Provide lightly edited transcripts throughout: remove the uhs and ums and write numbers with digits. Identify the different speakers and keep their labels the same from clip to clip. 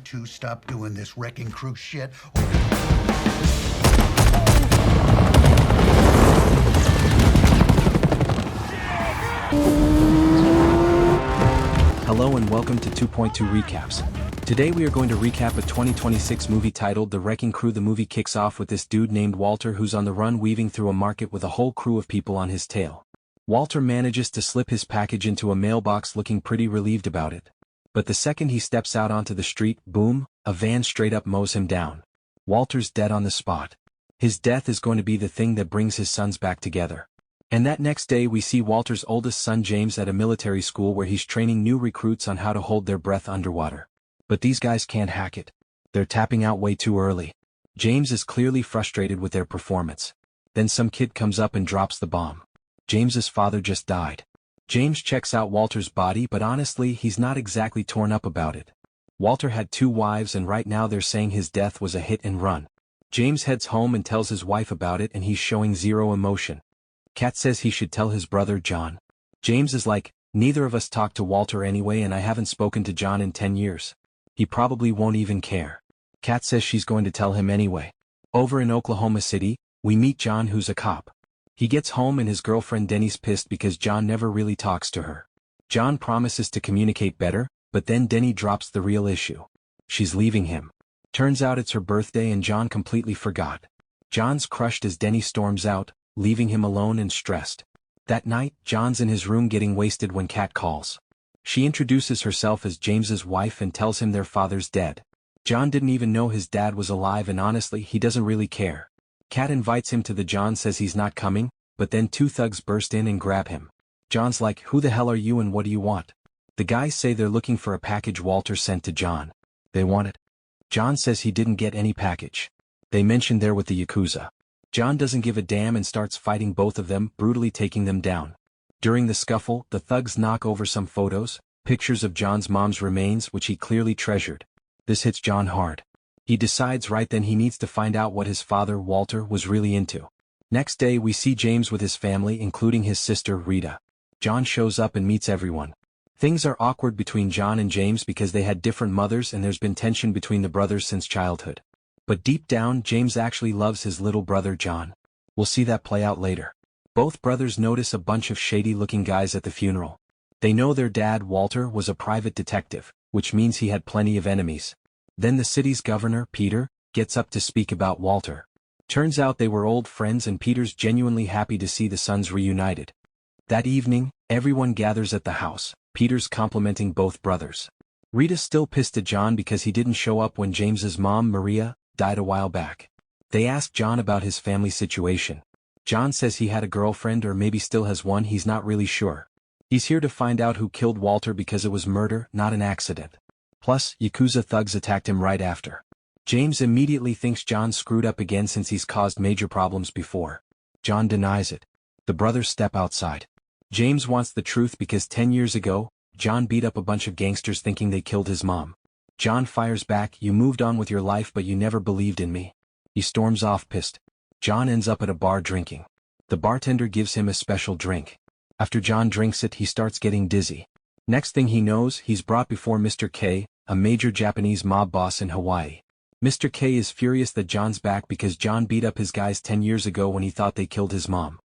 Speaker 1: two stop doing this wrecking crew shit?
Speaker 2: Hello and welcome to 2.2 Recaps. Today we are going to recap a 2026 movie titled The Wrecking Crew. The movie kicks off with this dude named Walter who's on the run weaving through a market with a whole crew of people on his tail. Walter manages to slip his package into a mailbox looking pretty relieved about it. But the second he steps out onto the street, boom, a van straight up mows him down. Walter's dead on the spot. His death is going to be the thing that brings his sons back together. And that next day we see Walter's oldest son James at a military school where he's training new recruits on how to hold their breath underwater. But these guys can't hack it. They're tapping out way too early. James is clearly frustrated with their performance. Then some kid comes up and drops the bomb. James's father just died. James checks out Walter's body, but honestly he's not exactly torn up about it. Walter had 2 wives and right now they're saying his death was a hit and run. James heads home and tells his wife about it and he's showing zero emotion. Kat says he should tell his brother John. James is like, neither of us talked to Walter anyway and I haven't spoken to John in 10 years. He probably won't even care. Kat says she's going to tell him anyway. Over in Oklahoma City, we meet John who's a cop. He gets home and his girlfriend Denny's pissed because John never really talks to her. John promises to communicate better, but then Denny drops the real issue. She's leaving him. Turns out it's her birthday and John completely forgot. John's crushed as Denny storms out, leaving him alone and stressed. That night, John's in his room getting wasted when Kat calls. She introduces herself as James's wife and tells him their father's dead. John didn't even know his dad was alive and honestly he doesn't really care. Kat invites him to the John says he's not coming, but then 2 thugs burst in and grab him. John's like, who the hell are you and what do you want? The guys say they're looking for a package Walter sent to John. They want it. John says he didn't get any package. They mention they're with the Yakuza. John doesn't give a damn and starts fighting both of them, brutally taking them down. During the scuffle, the thugs knock over some photos, pictures of John's mom's remains which he clearly treasured. This hits John hard. He decides right then he needs to find out what his father, Walter, was really into. Next day we see James with his family including his sister, Rita. John shows up and meets everyone. Things are awkward between John and James because they had different mothers and there's been tension between the brothers since childhood. But deep down James actually loves his little brother John. We'll see that play out later. Both brothers notice a bunch of shady-looking guys at the funeral. They know their dad, Walter, was a private detective, which means he had plenty of enemies. Then the city's governor, Peter, gets up to speak about Walter. Turns out they were old friends and Peter's genuinely happy to see the sons reunited. That evening, everyone gathers at the house, Peter's complimenting both brothers. Rita's still pissed at John because he didn't show up when James's mom, Maria, died a while back. They ask John about his family situation. John says he had a girlfriend or maybe still has one, he's not really sure. He's here to find out who killed Walter because it was murder, not an accident. Plus, Yakuza thugs attacked him right after. James immediately thinks John screwed up again since he's caused major problems before. John denies it. The brothers step outside. James wants the truth because 10 years ago, John beat up a bunch of gangsters thinking they killed his mom. John fires back, you moved on with your life but you never believed in me. He storms off pissed. John ends up at a bar drinking. The bartender gives him a special drink. After John drinks it he starts getting dizzy. Next thing he knows he's brought before Mr. K, a major Japanese mob boss in Hawaii. Mr. K is furious that John's back because John beat up his guys 10 years ago when he thought they killed his mom.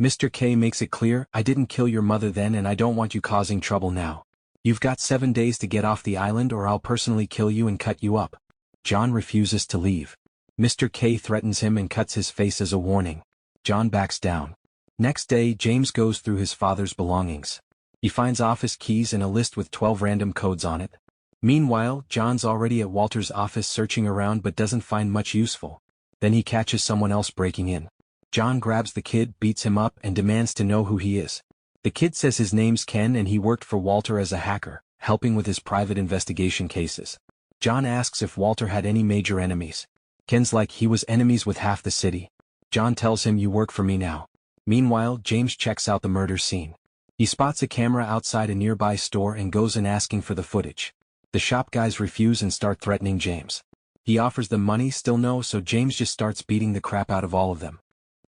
Speaker 2: Mr. K makes it clear, I didn't kill your mother then and I don't want you causing trouble now. You've got 7 days to get off the island or I'll personally kill you and cut you up. John refuses to leave. Mr. K threatens him and cuts his face as a warning. John backs down. Next day James goes through his father's belongings. He finds office keys and a list with 12 random codes on it. Meanwhile, John's already at Walter's office searching around but doesn't find much useful. Then he catches someone else breaking in. John grabs the kid, beats him up and demands to know who he is. The kid says his name's Ken and he worked for Walter as a hacker, helping with his private investigation cases. John asks if Walter had any major enemies. Ken's like he was enemies with half the city. John tells him you work for me now. Meanwhile, James checks out the murder scene. He spots a camera outside a nearby store and goes in asking for the footage. The shop guys refuse and start threatening James. He offers them money, still no, so James just starts beating the crap out of all of them.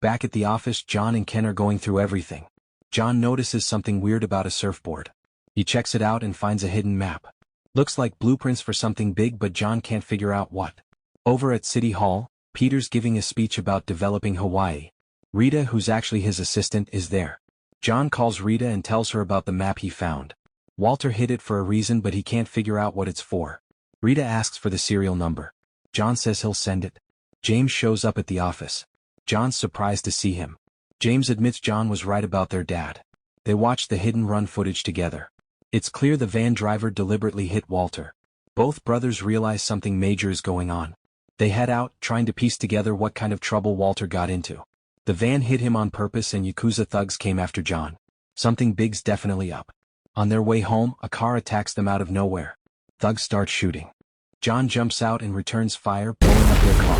Speaker 2: Back at the office, John and Ken are going through everything. John notices something weird about a surfboard. He checks it out and finds a hidden map. Looks like blueprints for something big, but John can't figure out what. Over at City Hall, Peter's giving a speech about developing Hawaii. Rita, who's actually his assistant, is there. John calls Rita and tells her about the map he found. Walter hid it for a reason, but he can't figure out what it's for. Rita asks for the serial number. John says he'll send it. James shows up at the office. John's surprised to see him. James admits John was right about their dad. They watch the hidden run footage together. It's clear the van driver deliberately hit Walter. Both brothers realize something major is going on. They head out, trying to piece together what kind of trouble Walter got into. The van hit him on purpose and Yakuza thugs came after John. Something big's definitely up. On their way home, a car attacks them out of nowhere. Thugs start shooting. John jumps out and returns fire, blowing up their car.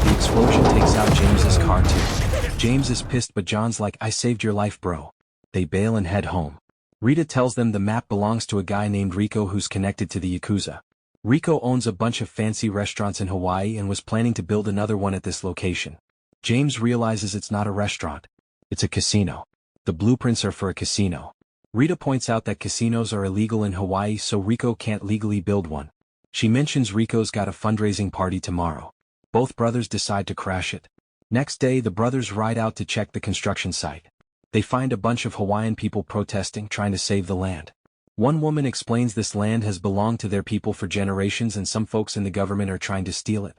Speaker 2: The explosion takes out James's car too. James is pissed, but John's like, "I saved your life, bro." They bail and head home. Rita tells them the map belongs to a guy named Rico who's connected to the Yakuza. Rico owns a bunch of fancy restaurants in Hawaii and was planning to build another one at this location. James realizes it's not a restaurant. It's a casino. The blueprints are for a casino. Rita points out that casinos are illegal in Hawaii, so Rico can't legally build one. She mentions Rico's got a fundraising party tomorrow. Both brothers decide to crash it. Next day, the brothers ride out to check the construction site. They find a bunch of Hawaiian people protesting, trying to save the land. One woman explains this land has belonged to their people for generations and some folks in the government are trying to steal it.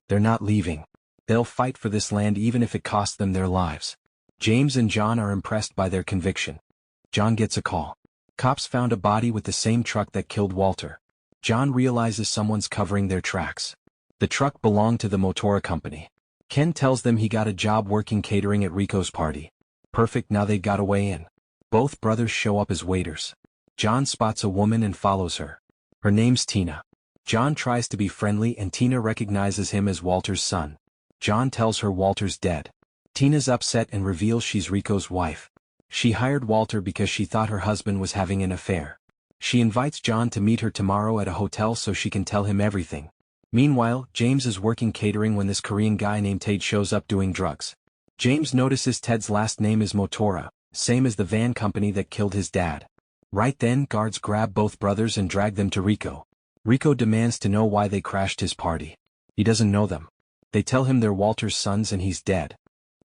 Speaker 2: They're not leaving. They'll fight for this land even if it costs them their lives. James and John are impressed by their conviction. John gets a call. Cops found a body with the same truck that killed Walter. John realizes someone's covering their tracks. The truck belonged to the Motora company. Ken tells them he got a job working catering at Rico's party. Perfect, now they got a way in. Both brothers show up as waiters. John spots a woman and follows her. Her name's Tina. John tries to be friendly and Tina recognizes him as Walter's son. John tells her Walter's dead. Tina's upset and reveals she's Rico's wife. She hired Walter because she thought her husband was having an affair. She invites John to meet her tomorrow at a hotel so she can tell him everything. Meanwhile, James is working catering when this Korean guy named Ted shows up doing drugs. James notices Ted's last name is Motora, same as the van company that killed his dad. Right then, guards grab both brothers and drag them to Rico. Rico demands to know why they crashed his party. He doesn't know them. They tell him they're Walter's sons and he's dead.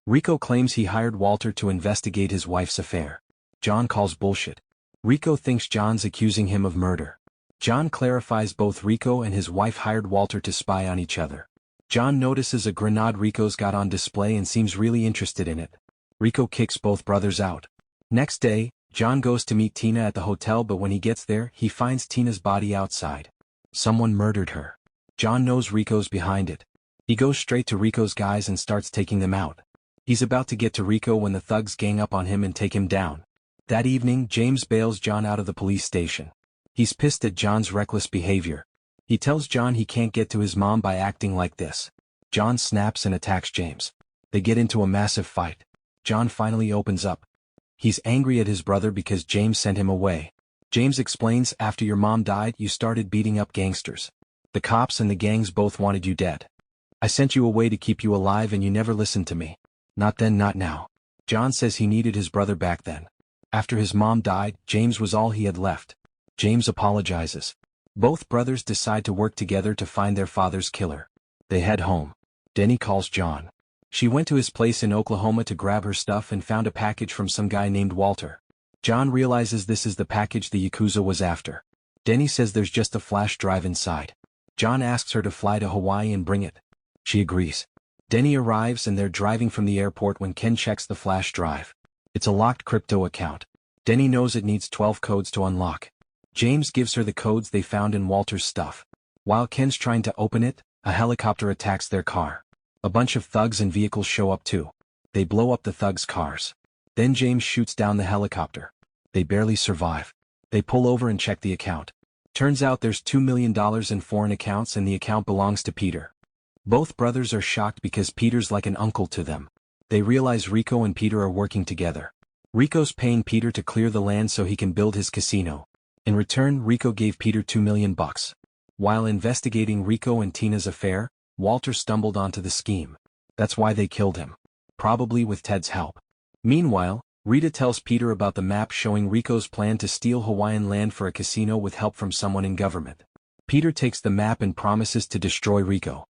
Speaker 2: Rico claims he hired Walter to investigate his wife's affair. John calls bullshit. Rico thinks John's accusing him of murder. John clarifies both Rico and his wife hired Walter to spy on each other. John notices a grenade Rico's got on display and seems really interested in it. Rico kicks both brothers out. Next day, John goes to meet Tina at the hotel, but when he gets there, he finds Tina's body outside. Someone murdered her. John knows Rico's behind it. He goes straight to Rico's guys and starts taking them out. He's about to get to Rico when the thugs gang up on him and take him down. That evening, James bails John out of the police station. He's pissed at John's reckless behavior. He tells John he can't get to his mom by acting like this. John snaps and attacks James. They get into a massive fight. John finally opens up. He's angry at his brother because James sent him away. James explains, after your mom died, you started beating up gangsters. The cops and the gangs both wanted you dead. I sent you away to keep you alive and you never listened to me. Not then, not now. John says he needed his brother back then. After his mom died, James was all he had left. James apologizes. Both brothers decide to work together to find their father's killer. They head home. Denny calls John. She went to his place in Oklahoma to grab her stuff and found a package from some guy named Walter. John realizes this is the package the Yakuza was after. Denny says there's just a flash drive inside. John asks her to fly to Hawaii and bring it. She agrees. Denny arrives and they're driving from the airport when Ken checks the flash drive. It's a locked crypto account. Denny knows it needs 12 codes to unlock. James gives her the codes they found in Walter's stuff. While Ken's trying to open it, a helicopter attacks their car. A bunch of thugs and vehicles show up too. They blow up the thugs' cars. Then James shoots down the helicopter. They barely survive. They pull over and check the account. Turns out there's $2 million in foreign accounts and the account belongs to Peter. Both brothers are shocked because Peter's like an uncle to them. They realize Rico and Peter are working together. Rico's paying Peter to clear the land so he can build his casino. In return, Rico gave Peter $2 million. While investigating Rico and Tina's affair, Walter stumbled onto the scheme. That's why they killed him. Probably with Ted's help. Meanwhile, Rita tells Peter about the map showing Rico's plan to steal Hawaiian land for a casino with help from someone in government. Peter takes the map and promises to destroy Rico.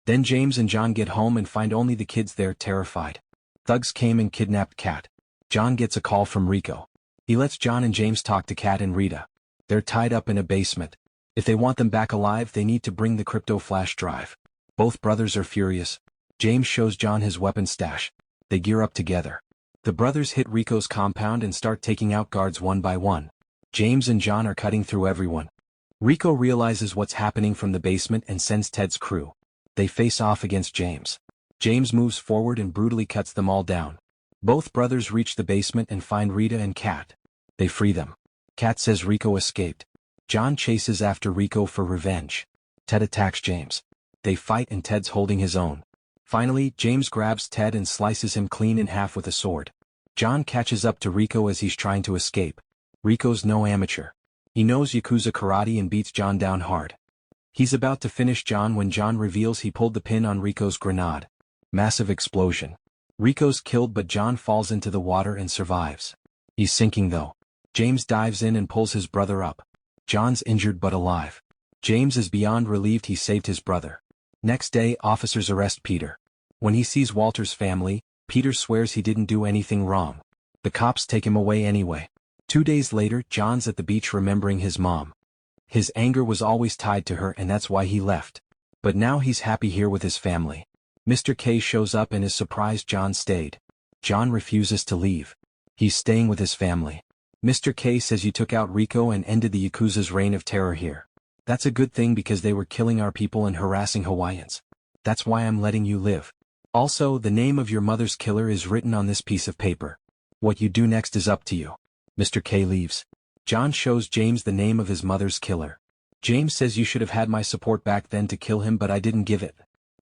Speaker 2: Then James and John get home and find only the kids there, terrified. Thugs came and kidnapped Kat. John gets a call from Rico. He lets John and James talk to Kat and Rita. They're tied up in a basement. If they want them back alive, they need to bring the crypto flash drive. Both brothers are furious. James shows John his weapon stash. They gear up together. The brothers hit Rico's compound and start taking out guards one by one. James and John are cutting through everyone. Rico realizes what's happening from the basement and sends Ted's crew. They face off against James. James moves forward and brutally cuts them all down. Both brothers reach the basement and find Rita and Kat. They free them. Kat says Rico escaped. John chases after Rico for revenge. Ted attacks James. They fight and Ted's holding his own. Finally, James grabs Ted and slices him clean in half with a sword. John catches up to Rico as he's trying to escape. Rico's no amateur. He knows Yakuza karate and beats John down hard. He's about to finish John when John reveals he pulled the pin on Rico's grenade. Massive explosion. Rico's killed, but John falls into the water and survives. He's sinking though. James dives in and pulls his brother up. John's injured but alive. James is beyond relieved he saved his brother. Next day, officers arrest Peter. When he sees Walter's family, Peter swears he didn't do anything wrong. The cops take him away anyway. 2 days later, John's at the beach remembering his mom. His anger was always tied to her and that's why he left. But now he's happy here with his family. Mr. K shows up and is surprised John stayed. John refuses to leave. He's staying with his family. Mr. K says you took out Rico and ended the Yakuza's reign of terror here. That's a good thing because they were killing our people and harassing Hawaiians. That's why I'm letting you live. Also, the name of your mother's killer is written on this piece of paper. What you do next is up to you. Mr. K leaves. John shows James the name of his mother's killer. James says you should have had my support back then to kill him, but I didn't give it.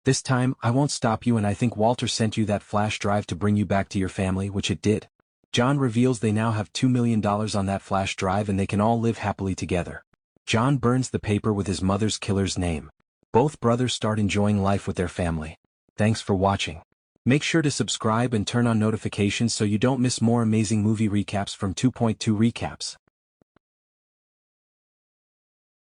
Speaker 2: This time, I won't stop you, and I think Walter sent you that flash drive to bring you back to your family, which it did. John reveals they now have $2 million on that flash drive and they can all live happily together. John burns the paper with his mother's killer's name. Both brothers start enjoying life with their family. Thanks for watching. Make sure to subscribe and turn on notifications so you don't miss more amazing movie recaps from 2.2 Recaps.